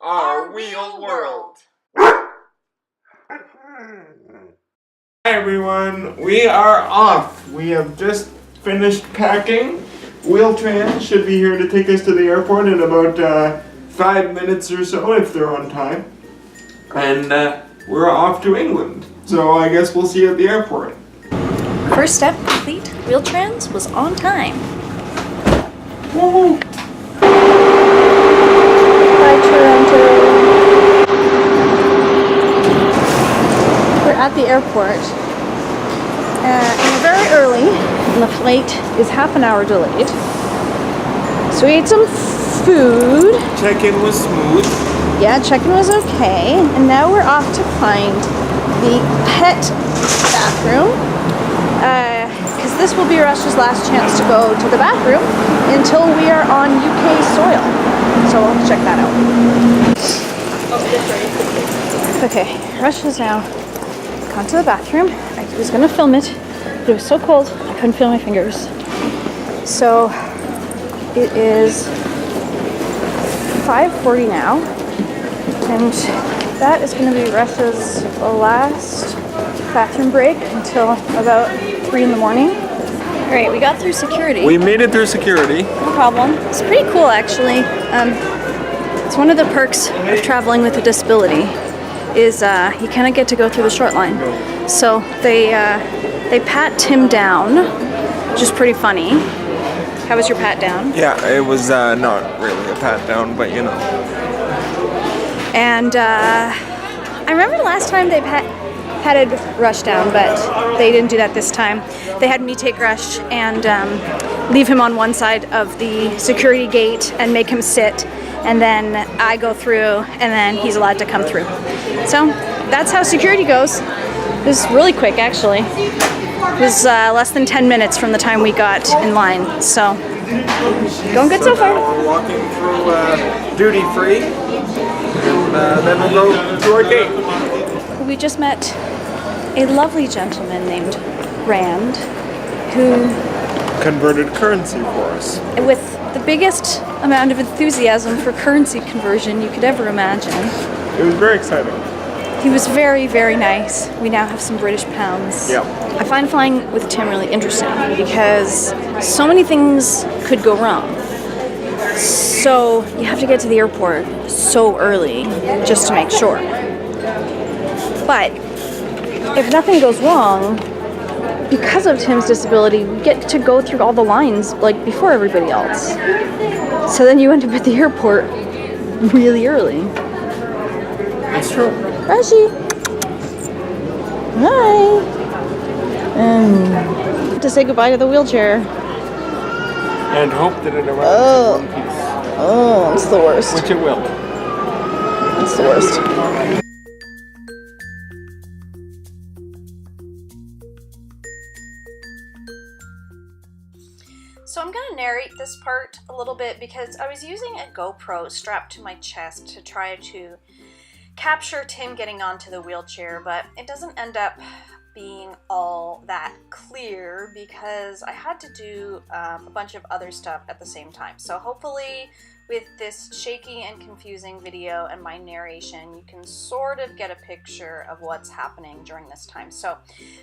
Our Wheel World. Hi everyone, we are off. We have just finished packing. Wheel-Trans should be here to take us to the airport in about 5 minutes or so if they're on time. And we're off to England. So I guess we'll see you at the airport. First step complete. Wheel-Trans was on time. Woohoo! Bye, Toronto. We're at the airport. And we're very early, and the flight is half an hour delayed. So we ate some food. Check-in was smooth. Yeah, check-in was okay. And now we're off to find the pet bathroom. Because this will be Rush's last chance to go to the bathroom until we are on UK soil. So we'll check that out. Okay, Rush has now gone to the bathroom. I was going to film it, but it was so cold I couldn't feel my fingers. So it is 5:40 now, and that is going to be Rush's last bathroom break until about 3 in the morning. All right, we got through security. We made it through security. No problem. It's pretty cool, actually. It's one of the perks of traveling with a disability is you kind of get to go through the short line. So they pat Tim down, which is pretty funny. How was your pat down? Yeah, it was not really a pat down, but you know. And I remember the last time they patted Rush down, but they didn't do that this time. They had me take Rush and leave him on one side of the security gate and make him sit, and then I go through, and then he's allowed to come through. So that's how security goes. It was really quick, actually. It was less than 10 minutes from the time we got in line, so going good so far. We're walking through duty free, and then we'll go to our gate. We just met a lovely gentleman named Rand, who Converted currency for us. with the biggest amount of enthusiasm for currency conversion you could ever imagine. It was very exciting. He was very, very nice. We now have some British pounds. Yep. I find flying with Tim really interesting because so many things could go wrong. So you have to get to the airport so early just to make sure. But if nothing goes wrong, because of Tim's disability, we get to go through all the lines like before everybody else. So then you end up at the airport really early. It's true. Rashi! Hi! To say goodbye to the wheelchair. And hope that it arrives in one piece. Oh, it's the worst. Which it will. It's the worst. So I'm going to narrate this part a little bit because I was using a GoPro strapped to my chest to try to capture Tim getting onto the wheelchair, but it doesn't end up being all that clear because I had to do a bunch of other stuff at the same time. So hopefully with this shaky and confusing video and my narration, you can sort of get a picture of what's happening during this time. So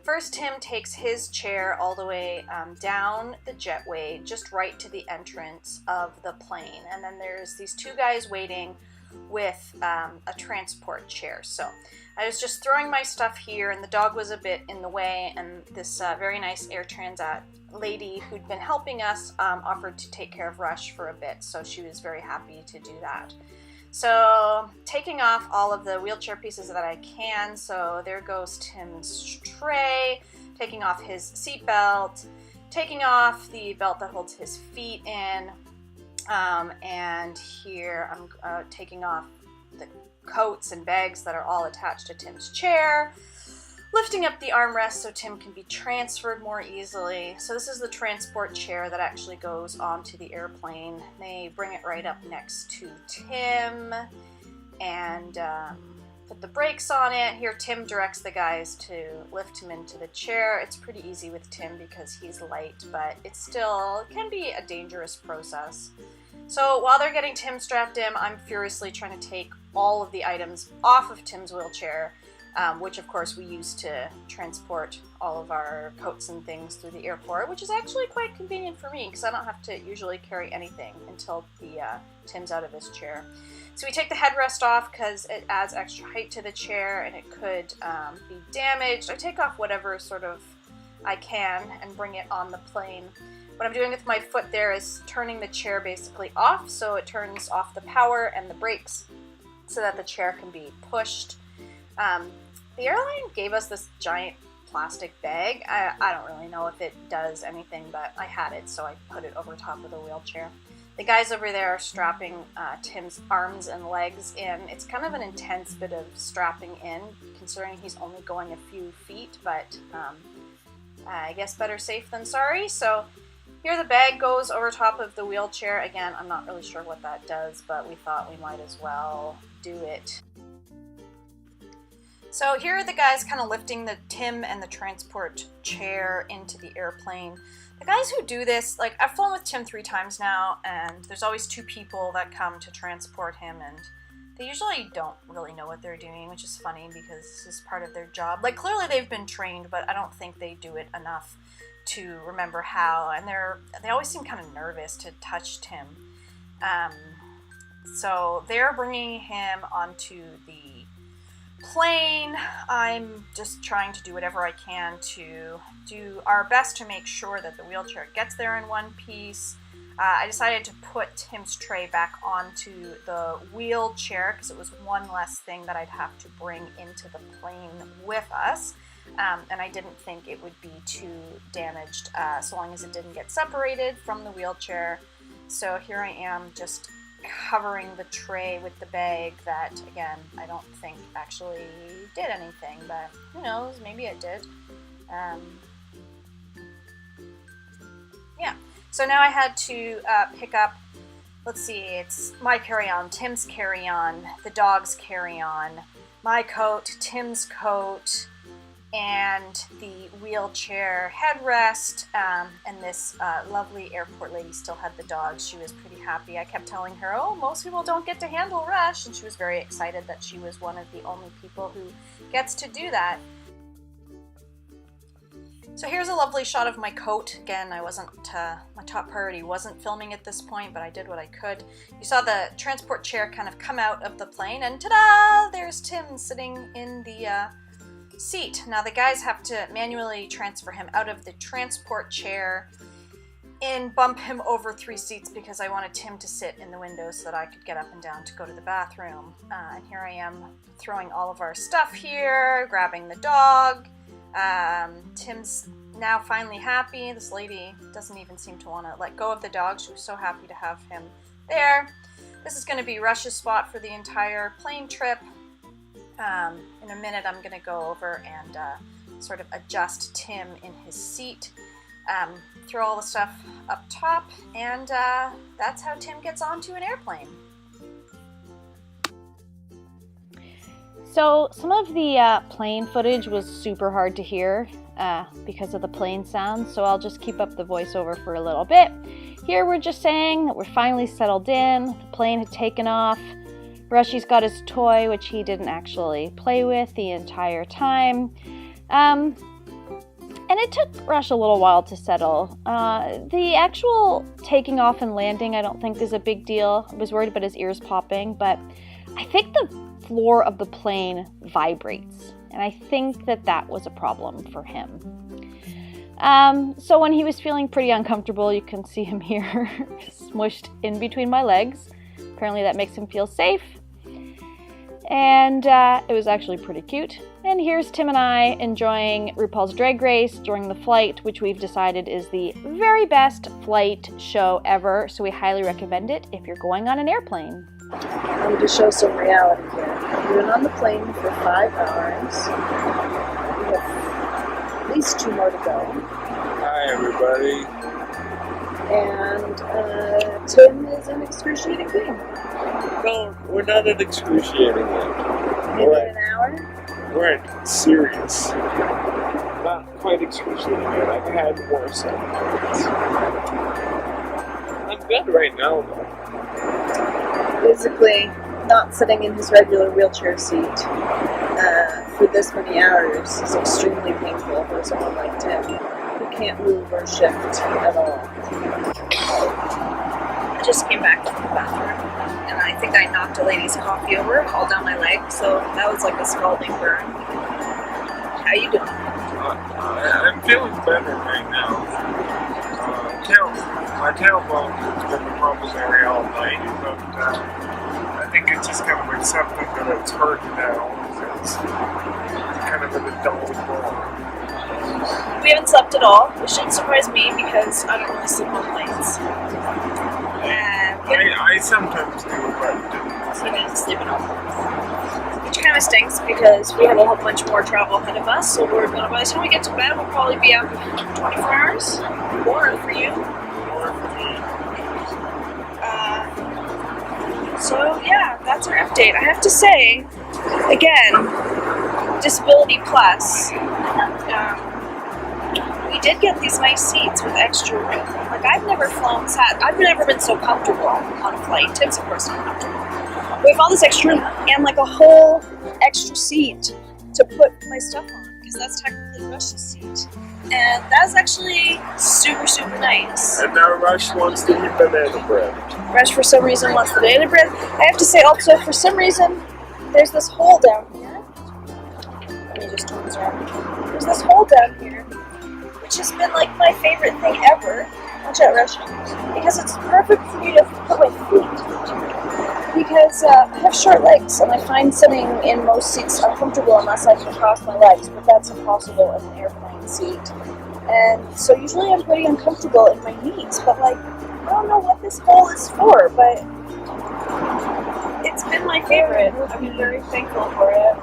first, Tim takes his chair all the way down the jetway, just right to the entrance of the plane. And then there's these two guys waiting with a transport chair. So I was just throwing my stuff here, and the dog was a bit in the way, and this very nice Air Transat lady who'd been helping us offered to take care of Rush for a bit, so she was very happy to do that. So taking off all of the wheelchair pieces that I can, so there goes Tim's tray, taking off his seat belt, taking off the belt that holds his feet in, and here I'm taking off the coats and bags that are all attached to Tim's chair, lifting up the armrest so Tim can be transferred more easily. So this is the transport chair that actually goes onto the airplane. They bring it right up next to Tim and put the brakes on it. Here Tim directs the guys to lift him into the chair. It's pretty easy with Tim because he's light, but it still can be a dangerous process. So while they're getting Tim strapped in, I'm furiously trying to take all of the items off of Tim's wheelchair, which of course we use to transport all of our coats and things through the airport, which is actually quite convenient for me because I don't have to usually carry anything until Tim's out of his chair. So we take the headrest off because it adds extra height to the chair and it could be damaged. I take off whatever sort of I can and bring it on the plane. What I'm doing with my foot there is turning the chair basically off, so it turns off the power and the brakes so that the chair can be pushed. The airline gave us this giant plastic bag. I don't really know if it does anything, but I had it, so I put it over top of the wheelchair. The guys over there are strapping Tim's arms and legs in. It's kind of an intense bit of strapping in, considering he's only going a few feet, but I guess better safe than sorry. So here the bag goes over top of the wheelchair. Again, I'm not really sure what that does, but we thought we might as well do it. So here are the guys kind of lifting the Tim and the transport chair into the airplane. The guys who do this, like I've flown with Tim 3 times now, and there's always 2 people that come to transport him, and they usually don't really know what they're doing, which is funny because this is part of their job. Like clearly they've been trained, but I don't think they do it enough to remember how, and they always seem kind of nervous to touch Tim. So they're bringing him onto the plane. I'm just trying to do whatever I can to do our best to make sure that the wheelchair gets there in one piece. I decided to put Tim's tray back onto the wheelchair because it was one less thing that I'd have to bring into the plane with us. And I didn't think it would be too damaged so long as it didn't get separated from the wheelchair. So here I am just covering the tray with the bag that, again, I don't think actually did anything, but who knows, maybe it did. Yeah, so now I had to pick up, let's see, it's my carry-on, Tim's carry-on, the dog's carry-on, my coat, Tim's coat, and the wheelchair headrest, and this lovely airport lady still had the dog. She was pretty happy. I kept telling her, oh, most people don't get to handle Rush, and she was very excited that she was one of the only people who gets to do that. So here's a lovely shot of my coat. Again, I wasn't, my top priority wasn't filming at this point, but I did what I could. You saw the transport chair kind of come out of the plane, and ta-da! There's Tim sitting in the seat. Now the guys have to manually transfer him out of the transport chair and bump him over 3 seats because I wanted Tim to sit in the window so that I could get up and down to go to the bathroom. And here I am throwing all of our stuff here, grabbing the dog. Tim's now finally happy. This lady doesn't even seem to want to let go of the dog. She was so happy to have him there. This is going to be Rush's spot for the entire plane trip. In a minute I'm going to go over and sort of adjust Tim in his seat, throw all the stuff up top, and that's how Tim gets onto an airplane. So some of the plane footage was super hard to hear because of the plane sound, so I'll just keep up the voiceover for a little bit. Here we're just saying that we're finally settled in, the plane had taken off. Rushy's got his toy, which he didn't actually play with the entire time. And it took Rush a little while to settle. The actual taking off and landing I don't think is a big deal. I was worried about his ears popping, but I think the floor of the plane vibrates. And I think that was a problem for him. So when he was feeling pretty uncomfortable, you can see him here smushed in between my legs. Apparently that makes him feel safe. And it was actually pretty cute. And here's Tim and I enjoying RuPaul's Drag Race during the flight, which we've decided is the very best flight show ever. So we highly recommend it if you're going on an airplane. I'm to show some reality here. We've been on the plane for 5 hours. We have at least 2 more to go. Hi, everybody. And Tim is in excruciating pain. No, we're not at excruciating yet. Maybe in an hour? We're at serious. Not quite excruciating yet. I've had worse. I'm good right now, though. Basically, not sitting in his regular wheelchair seat for this many hours is extremely painful for someone like Tim, who can't move or shift at all. I just came back from the bathroom, and I think I knocked a lady's coffee over all down my leg, so that was like a scalding burn. How you doing? I'm feeling better right now. My tailbone has been the problem area all night, but I think it's just kind of accepting that it's hurt now. It's kind of an adult ball. We haven't slept at all, which shouldn't surprise me because I don't really sleep on planes. I sometimes do, but I didn't sleep at all. Which kind of stinks because we have a whole bunch more travel ahead of us, so by the time we get to bed, we'll probably be up 24 hours. Or for you. So yeah, that's our update. I have to say, again, Disability Plus, we did get these nice seats with extra room. Like I've never been so comfortable on a flight. Tim's of course not comfortable. We have all this extra room and like a whole extra seat to put my stuff on, because that's technically Rush's seat. And that's actually super, super nice. And now Rush wants to eat banana bread. Rush, for some reason, wants the banana bread. I have to say also, for some reason, there's this hole down here. Let me just turn this around. There's this hole down here, which has been like my favorite thing ever. Watch out, Rush. Because it's perfect for me to put my feet. Because I have short legs, and I find sitting in most seats uncomfortable unless I can cross my legs, but that's impossible in an airplane seat. And so usually I'm pretty uncomfortable in my knees, but like, I don't know what this hole is for, but it's been my favorite. I've been very thankful for it.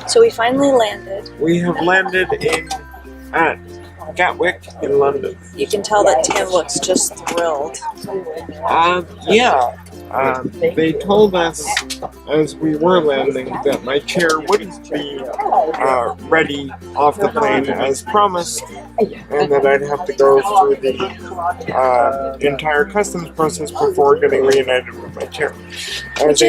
So we finally landed. We have landed at Gatwick in London. You can tell that Tim looks just thrilled. They told us as we were landing that my chair wouldn't be ready off the plane as promised, and that I'd have to go through the entire customs process before getting reunited with my chair. As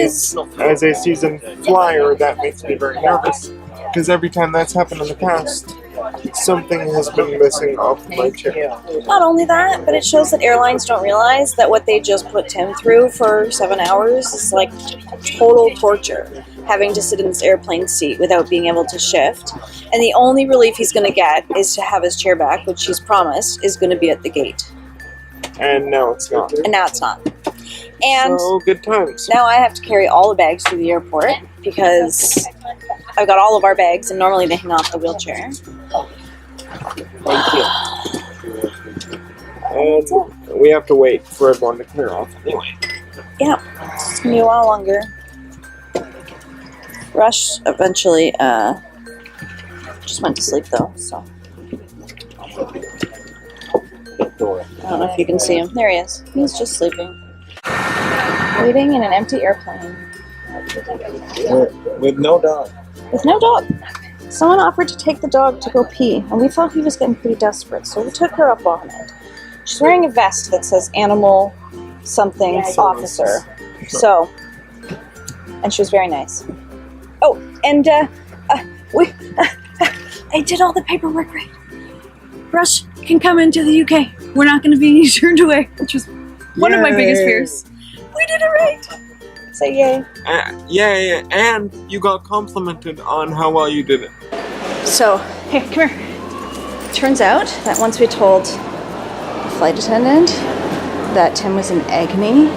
a seasoned flyer, that makes me very nervous, because every time that's happened in the past, something has been missing off my chair. Not only that, but it shows that airlines don't realize that what they just put Tim through for 7 hours is like total torture, having to sit in this airplane seat without being able to shift. And the only relief he's going to get is to have his chair back, which he's promised is going to be at the gate. And now it's not. And now it's not. And so good times. Now I have to carry all the bags through the airport because I've got all of our bags, and normally they hang off the wheelchair. Thank you. And we have to wait for everyone to clear off anyway. Yeah, it's gonna be a while longer. Rush eventually just went to sleep though, so I don't know if you can see him. There he is. He's just sleeping. Waiting in an empty airplane. With no dog. With no dog. Someone offered to take the dog to go pee, and we thought he was getting pretty desperate, so we took her up on it. She's wearing a vest that says animal something officer. So, and she was very nice. Oh, and I did all the paperwork right. Rush can come into the UK. We're not going to be turned away, which was one of my biggest fears. We did it right. Say yay. Yay, and you got complimented on how well you did it. So, here, come here. Turns out that once we told the flight attendant that Tim was in agony,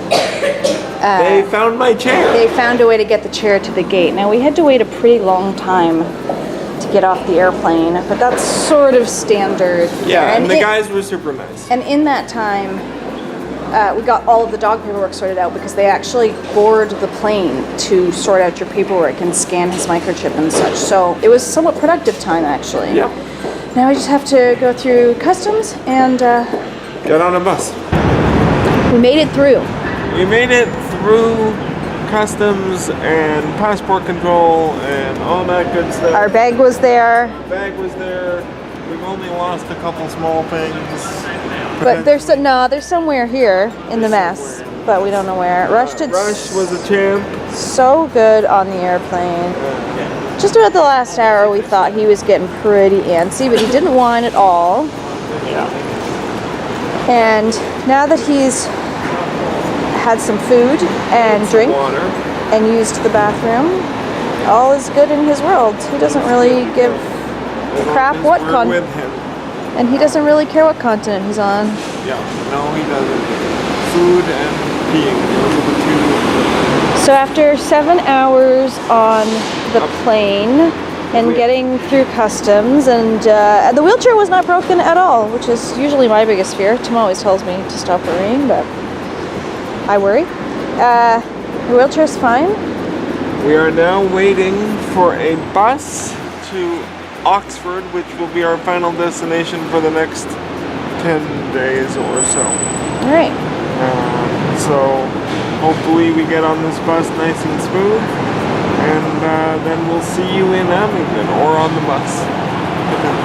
they found my chair. They found a way to get the chair to the gate. Now, we had to wait a pretty long time to get off the airplane, but that's sort of standard. Yeah, and the guys were super nice. And in that time, we got all of the dog paperwork sorted out because they actually board the plane to sort out your paperwork and scan his microchip and such. So it was somewhat productive time, actually. Yep. Now we just have to go through customs and get on a bus. We made it through. We made it through customs and passport control and all that good stuff. Our bag was there. The bag was there. We've only lost a couple small things. But there's somewhere here in the mess. but we don't know where. Rush did Rush was a champ. so good on the airplane. Just about the last hour, we thought he was getting pretty antsy, but he didn't whine at all. Yeah. And now that he's had some food and drink Water. and used the bathroom, all is good in his world. He doesn't really give a crap what We're continent, with him. and he doesn't really care what continent he's on. Yeah. No, he doesn't. Food and peeing. Those are the two. So after 7 hours on the plane and getting through customs, and the wheelchair was not broken at all, which is usually my biggest fear. Tim always tells me to stop worrying, but I worry. The wheelchair's fine. We are now waiting for a bus to Oxford, which will be our final destination for the next 10 days or so. All right. So hopefully we get on this bus nice and smooth, and then we'll see you in Abingdon or on the bus.